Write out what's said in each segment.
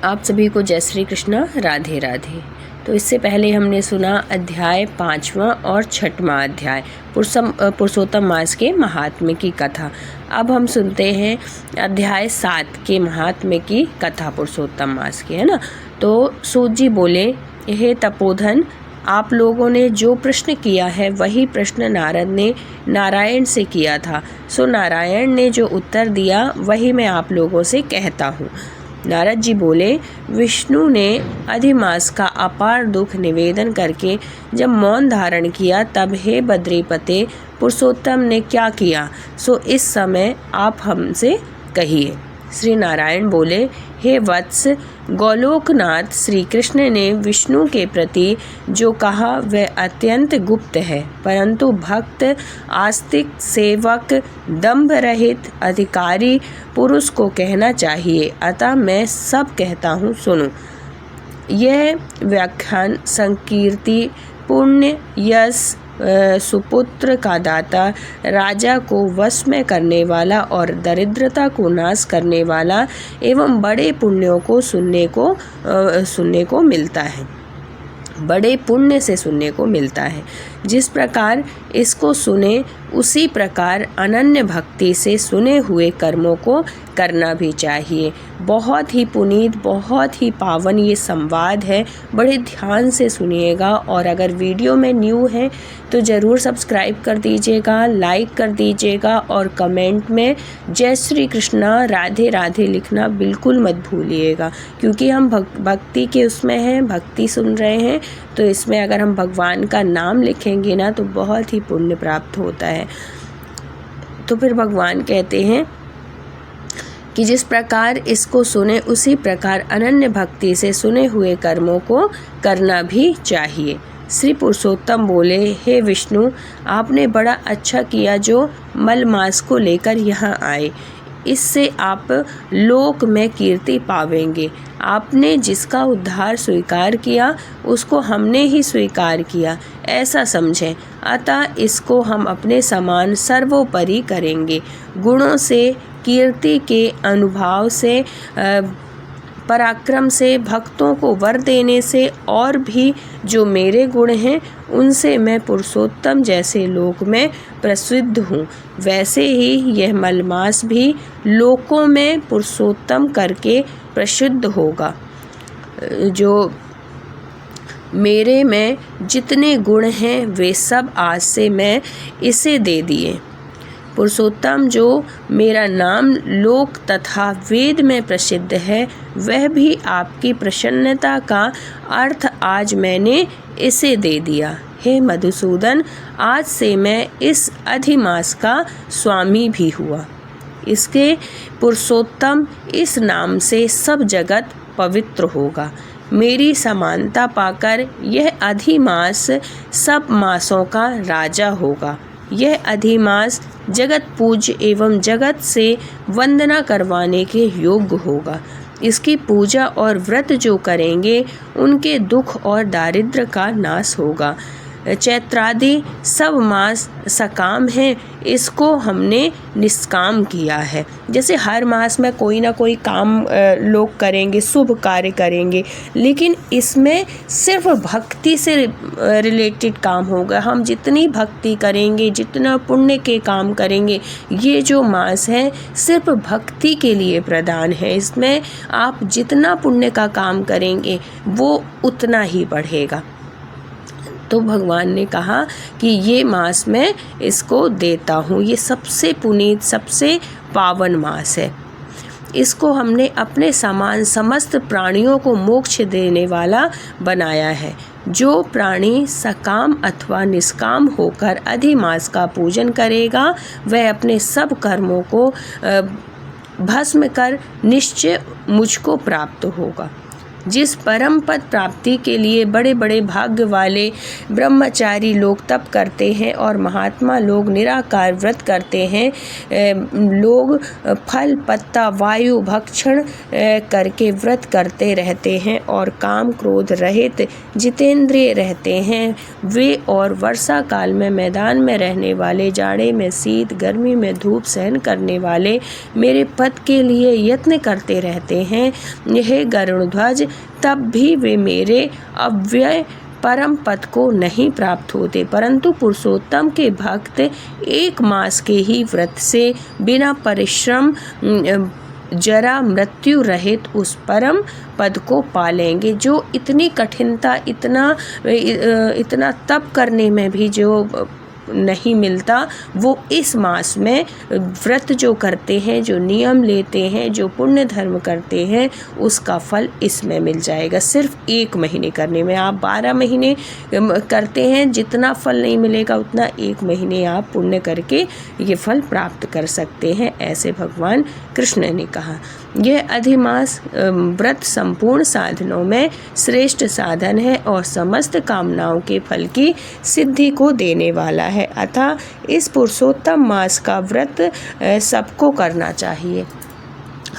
आप सभी को जय श्री कृष्णा, राधे राधे। तो इससे पहले हमने सुना अध्याय 5वां और 6वां अध्याय पुरुषोत्तम मास के महात्म्य की कथा। अब हम सुनते हैं अध्याय 7 के महात्म्य की कथा पुरुषोत्तम मास की, है ना। तो सूत जी बोले, हे तपोधन, आप लोगों ने जो प्रश्न किया है वही प्रश्न नारद ने नारायण से किया था। सो नारायण ने जो उत्तर दिया वही मैं आप लोगों से कहता हूँ। नारद जी बोले, विष्णु ने अधिमास का अपार दुख निवेदन करके जब मौन धारण किया, तब हे बद्रीपते, पुरुषोत्तम ने क्या किया सो इस समय आप हमसे कहिए। श्री नारायण बोले, हे वत्स, गोलोकनाथ श्री कृष्ण ने विष्णु के प्रति जो कहा वह अत्यंत गुप्त है, परंतु भक्त, आस्तिक, सेवक, दंभ रहित अधिकारी पुरुष को कहना चाहिए। अतः मैं सब कहता हूँ, सुनो। यह व्याख्यान संकीर्ति, पुण्य, यश, सुपुत्र का दाता, राजा को वश में करने वाला और दरिद्रता को नाश करने वाला एवं बड़े पुण्यों को सुनने को मिलता है, बड़े पुण्य से सुनने को मिलता है। जिस प्रकार इसको सुने उसी प्रकार अनन्य भक्ति से सुने हुए कर्मों को करना भी चाहिए। बहुत ही पुनीत, बहुत ही पावन ये संवाद है, बड़े ध्यान से सुनिएगा। और अगर वीडियो में न्यू है तो ज़रूर सब्सक्राइब कर दीजिएगा, लाइक कर दीजिएगा और कमेंट में जय श्री कृष्णा, राधे राधे लिखना बिल्कुल मत भूलिएगा, क्योंकि हम भक्ति के उसमें हैं, भक्ति सुन रहे हैं। तो इसमें अगर हम भगवान का नाम लिखेंगे ना तो बहुत ही पुण्य प्राप्त होता है। तो फिर भगवान कहते हैं कि जिस प्रकार इसको सुने उसी प्रकार अनन्य भक्ति से सुने हुए कर्मों को करना भी चाहिए। श्री पुरुषोत्तम बोले, हे विष्णु, आपने बड़ा अच्छा किया जो मलमास को लेकर यहाँ आए। इससे आप लोक में कीर्ति पावेंगे। आपने जिसका उद्धार स्वीकार किया उसको हमने ही स्वीकार किया, ऐसा समझें। अतः इसको हम अपने समान सर्वोपरि करेंगे। गुणों से, कीर्ति के अनुभव से, पराक्रम से, भक्तों को वर देने से और भी जो मेरे गुण हैं उनसे मैं पुरुषोत्तम जैसे लोक में प्रसिद्ध हूँ। वैसे ही यह मलमास भी लोकों में पुरुषोत्तम करके प्रसिद्ध होगा। जो मेरे में जितने गुण हैं वे सब आज से मैं इसे दे दिए। पुरुषोत्तम जो मेरा नाम लोक तथा वेद में प्रसिद्ध है, वह भी आपकी प्रसन्नता का अर्थ आज मैंने इसे दे दिया। हे मधुसूदन, आज से मैं इस अधिमास का स्वामी भी हुआ। इसके पुरुषोत्तम इस नाम से सब जगत पवित्र होगा। मेरी समानता पाकर यह अधिमास सब मासों का राजा होगा। यह अधिमास जगत पूज्य एवं जगत से वंदना करवाने के योग्य होगा। इसकी पूजा और व्रत जो करेंगे उनके दुख और दारिद्र्य का नाश होगा। चैत्रादि सब मास सकाम हैं, इसको हमने निष्काम किया है। जैसे हर मास में कोई ना कोई काम लोग करेंगे, शुभ कार्य करेंगे, लेकिन इसमें सिर्फ भक्ति से रिलेटेड काम होगा। हम जितनी भक्ति करेंगे, जितना पुण्य के काम करेंगे, ये जो मास है सिर्फ भक्ति के लिए प्रदान है। इसमें आप जितना पुण्य का काम करेंगे वो उतना ही बढ़ेगा। तो भगवान ने कहा कि ये मास मैं इसको देता हूँ। ये सबसे पुनीत, सबसे पावन मास है। इसको हमने अपने समान समस्त प्राणियों को मोक्ष देने वाला बनाया है। जो प्राणी सकाम अथवा निष्काम होकर अधिमास का पूजन करेगा, वह अपने सब कर्मों को भस्म कर निश्चय मुझको प्राप्त होगा। जिस परम पद प्राप्ति के लिए बड़े बड़े भाग्य वाले ब्रह्मचारी लोग तप करते हैं और महात्मा लोग निराकार व्रत करते हैं, लोग फल पत्ता वायु भक्षण करके व्रत करते रहते हैं और काम क्रोध रहित जितेंद्रिय रहते हैं, वे और वर्षा काल में मैदान में रहने वाले, जाड़े में शीत, गर्मी में धूप सहन करने वाले मेरे पद के लिए यत्न करते रहते हैं। यह गरुड़ध्वज, तब भी वे मेरे अव्यय परम पद को नहीं प्राप्त होते, परंतु पुरुषोत्तम के भक्त 1 मास के ही व्रत से बिना परिश्रम जरा मृत्यु रहित उस परम पद को पालेंगे। जो इतनी कठिनता, इतना तप करने में भी जो नहीं मिलता, वो इस मास में व्रत जो करते हैं, जो नियम लेते हैं, जो पुण्य धर्म करते हैं, उसका फल इसमें मिल जाएगा। सिर्फ 1 महीने करने में, आप 12 महीने करते हैं, जितना फल नहीं मिलेगा उतना 1 महीने आप पुण्य करके ये फल प्राप्त कर सकते हैं, ऐसे भगवान कृष्ण ने कहा। यह अधिमास व्रत संपूर्ण साधनों में श्रेष्ठ साधन है और समस्त कामनाओं के फल की सिद्धि को देने वाला है। अतः इस पुरुषोत्तम मास का व्रत सबको करना चाहिए।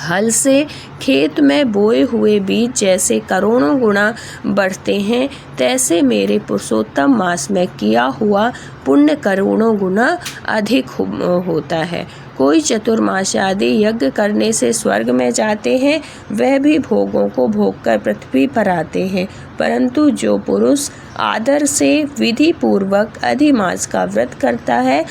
हल से खेत में बोए हुए बीज जैसे करोड़ों गुना बढ़ते हैं, तैसे मेरे पुरुषोत्तम मास में किया हुआ पुण्य करोड़ों गुना अधिक होता है। कोई चतुर्मास आदि यज्ञ करने से स्वर्ग में जाते हैं, वह भी भोगों को भोगकर पृथ्वी पर आते हैं, परंतु जो पुरुष आदर से विधि पूर्वक अधिमास का व्रत करता है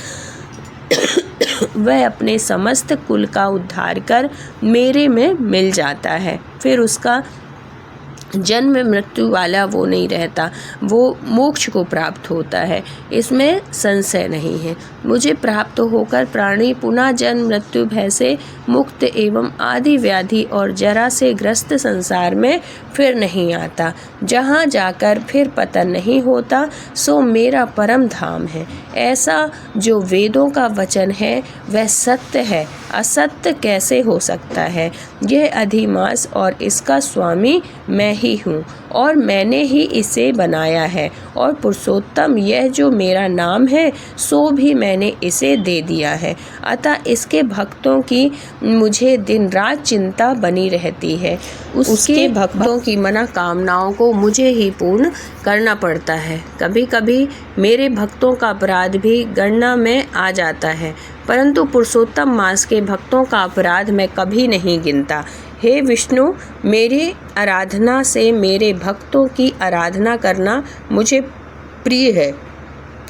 वह अपने समस्त कुल का उद्धार कर मेरे में मिल जाता है। फिर उसका जन्म मृत्यु वाला वो नहीं रहता, वो मोक्ष को प्राप्त होता है, इसमें संशय नहीं है। मुझे प्राप्त होकर प्राणी पुनः जन्म मृत्यु भय से मुक्त एवं आदि व्याधि और जरा से ग्रस्त संसार में फिर नहीं आता। जहाँ जाकर फिर पतन नहीं होता, सो मेरा परम धाम है। ऐसा जो वेदों का वचन है वह सत्य है, असत्य कैसे हो सकता है। यह अधिमास और इसका स्वामी मैं ही हूँ और मैंने ही इसे बनाया है, और पुरुषोत्तम यह जो मेरा नाम है सो भी मैंने इसे दे दिया है। अतः इसके भक्तों की मुझे दिन रात चिंता बनी रहती है। उसके भक्तों की मनोकामनाओं को मुझे ही पूर्ण करना पड़ता है। कभी कभी मेरे भक्तों का अपराध भी गणना में आ जाता है, परंतु पुरुषोत्तम मास के भक्तों का अपराध मैं कभी नहीं गिनता। हे विष्णु, मेरी आराधना से मेरे भक्तों की आराधना करना मुझे प्रिय है।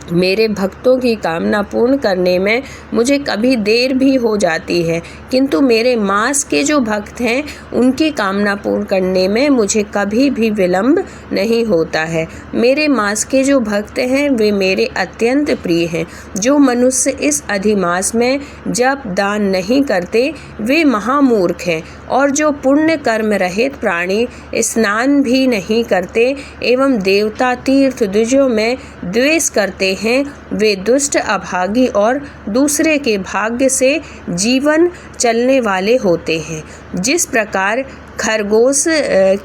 मेरे भक्तों की कामना पूर्ण करने में मुझे कभी देर भी हो जाती है, किंतु मेरे मास के जो भक्त हैं उनकी कामना पूर्ण करने में मुझे कभी भी विलंब नहीं होता है। मेरे मास के जो भक्त हैं वे मेरे अत्यंत प्रिय हैं। जो मनुष्य इस अधिमास में जप दान नहीं करते वे महामूर्ख हैं, और जो पुण्य कर्म रहित प्राणी स्नान भी नहीं करते एवं देवता तीर्थ द्विजों में द्वेष करते हैं, वे दुष्ट अभागी और दूसरे के भाग्य से जीवन चलने वाले होते हैं। जिस प्रकार खरगोश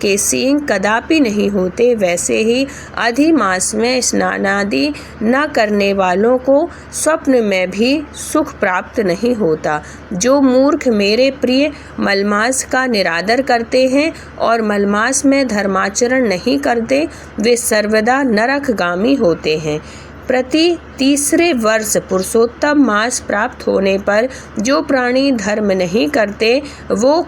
के सींग कदापि नहीं होते, वैसे ही अधिमास में स्नान आदि न करने वालों को स्वप्न में भी सुख प्राप्त नहीं होता। जो मूर्ख मेरे प्रिय मलमास का निरादर करते हैं और मलमास में धर्माचरण नहीं करते, वे सर्वदा नरकगामी होते हैं। प्रति तीसरे वर्ष पुरुषोत्तम मास प्राप्त होने पर जो प्राणी धर्म नहीं करते वो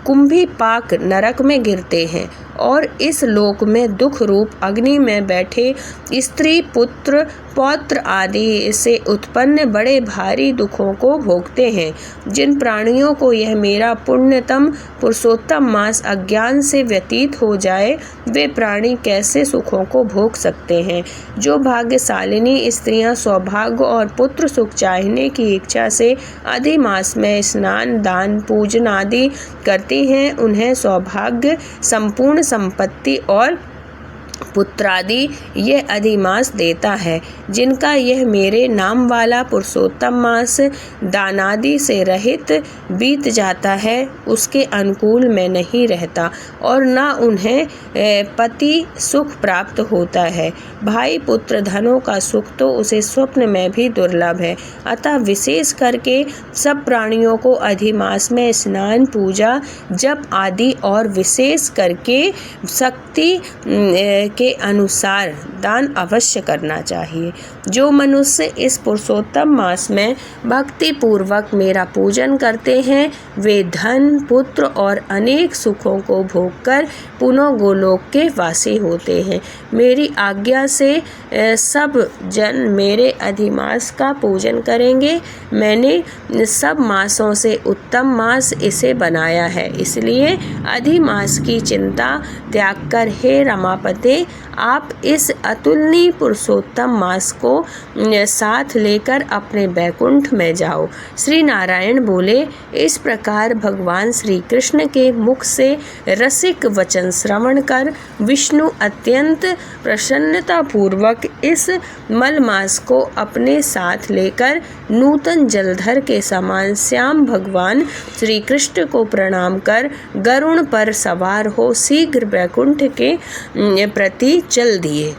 कुंभी पाक नरक में गिरते हैं और इस लोक में दुख रूप अग्नि में बैठे स्त्री पुत्र पौत्र आदि से उत्पन्न बड़े भारी दुखों को भोगते हैं। जिन प्राणियों को यह मेरा पुण्यतम पुरुषोत्तम मास अज्ञान से व्यतीत हो जाए, वे प्राणी कैसे सुखों को भोग सकते हैं। जो भाग्यशालिनी स्त्रियां सौभाग्य और पुत्र सुख चाहने की इच्छा से अधिमास में स्नान दान पूजन आदि करती हैं, उन्हें सौभाग्य संपूर्ण संपत्ति और पुत्रादि यह अधिमास देता है, जिनका यह मेरे नाम वाला पुरुषोत्तम मास दानादि से रहित बीत जाता है, उसके अनुकूल मैं नहीं रहता और न उन्हें पति सुख प्राप्त होता है। भाई पुत्र धनों का सुख तो उसे स्वप्न में भी दुर्लभ है। अतः विशेष करके सब प्राणियों को अधिमास में स्नान, पूजा, जप आदि और विशेष करके शक्ति के अनुसार दान अवश्य करना चाहिए। जो मनुष्य इस पुरुषोत्तम मास में भक्ति पूर्वक मेरा पूजन करते हैं, वे धन, पुत्र और अनेक सुखों को भोगकर पुनः गोलोक के वासी होते हैं। मेरी आज्ञा से सब जन मेरे अधिमास का पूजन करेंगे। मैंने सब मासों से उत्तम मास इसे बनाया है, इसलिए अधिमास की चिंता त्याग कर हे रमापते, आप इस अतुलनीय पुरुषोत्तम मास को साथ लेकर अपने बैकुंठ में जाओ। श्री नारायण बोले, इस प्रकार भगवान श्री कृष्ण के मुख से रसिक वचन श्रवण कर विष्णु अत्यंत प्रसन्नता पूर्वक इस मलमास को अपने साथ लेकर नूतन जलधर के समान श्याम भगवान श्री कृष्ण को प्रणाम कर गरुड़ पर सवार हो शीघ्र बैकुंठ के प्रति चल दिए।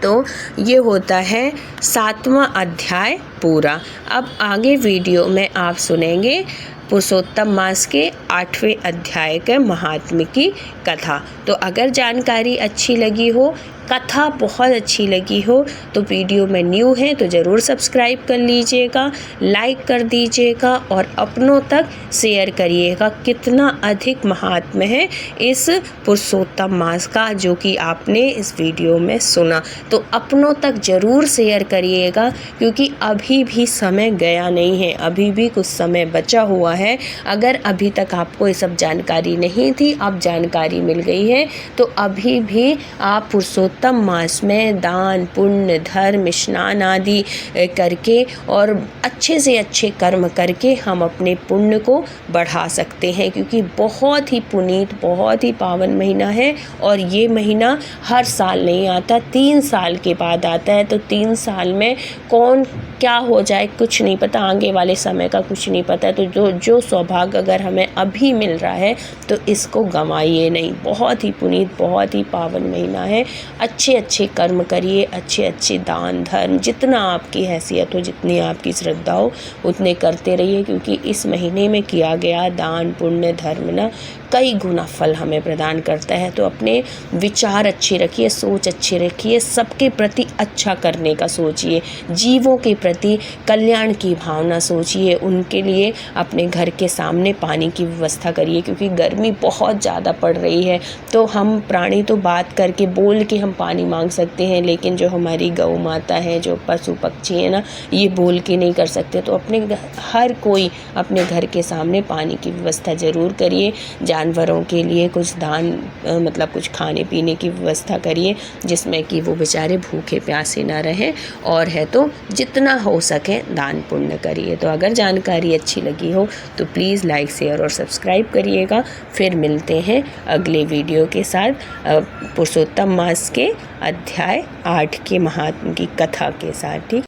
तो ये होता है 7वां अध्याय पूरा। अब आगे वीडियो में आप सुनेंगे पुरुषोत्तम मास के 8वें अध्याय के महात्म्य की कथा। तो अगर जानकारी अच्छी लगी हो, कथा बहुत अच्छी लगी हो, तो वीडियो में न्यू है तो ज़रूर सब्सक्राइब कर लीजिएगा, लाइक कर दीजिएगा और अपनों तक शेयर करिएगा। कितना अधिक महात्म्य है इस पुरुषोत्तम मास का, जो कि आपने इस वीडियो में सुना। तो अपनों तक ज़रूर शेयर करिएगा, क्योंकि अभी भी समय गया नहीं है, अभी भी कुछ समय बचा हुआ है। अगर अभी तक आपको ये सब जानकारी नहीं थी, अब जानकारी मिल गई है, तो अभी भी आप पुरुषोत्तम मास में दान, पुण्य, धर्म, स्नान आदि करके और अच्छे से अच्छे कर्म करके हम अपने पुण्य को बढ़ा सकते हैं, क्योंकि बहुत ही पुनीत, बहुत ही पावन महीना है। और ये महीना हर साल नहीं आता, 3 साल के बाद आता है। तो 3 साल में कौन क्या हो जाए कुछ नहीं पता, आगे वाले समय का कुछ नहीं पता। तो जो सौभाग्य अगर हमें अभी मिल रहा है तो इसको गंवाइए नहीं। बहुत ही पुनीत, बहुत ही पावन महीना है। अच्छे अच्छे कर्म करिए, अच्छे अच्छे दान धर्म, जितना आपकी हैसियत हो, जितनी आपकी श्रद्धा हो, उतने करते रहिए, क्योंकि इस महीने में किया गया दान, पुण्य, धर्म ना कई गुना फल हमें प्रदान करता है। तो अपने विचार अच्छे रखिए, सोच अच्छी रखिए, सबके प्रति अच्छा करने का सोचिए, जीवों के प्रति कल्याण की भावना सोचिए, उनके लिए अपने घर के सामने पानी की व्यवस्था करिए, क्योंकि गर्मी बहुत ज़्यादा पड़ रही है। तो हम प्राणी तो बात करके बोल के हम पानी मांग सकते हैं, लेकिन जो हमारी गौ माता है, जो पशु पक्षी है ना, ये बोल के नहीं कर सकते। तो हर कोई अपने घर के सामने पानी की व्यवस्था ज़रूर करिए। जानवरों के लिए कुछ दान, मतलब कुछ खाने पीने की व्यवस्था करिए, जिसमें कि वो बेचारे भूखे प्यासे ना रहें, और है तो जितना हो सके दान पुण्य करिए। तो अगर जानकारी अच्छी लगी हो तो प्लीज़ लाइक, शेयर और सब्सक्राइब करिएगा। फिर मिलते हैं अगले वीडियो के साथ पुरुषोत्तम मास के अध्याय 8 के महात्म्य की कथा के साथ। ठीक।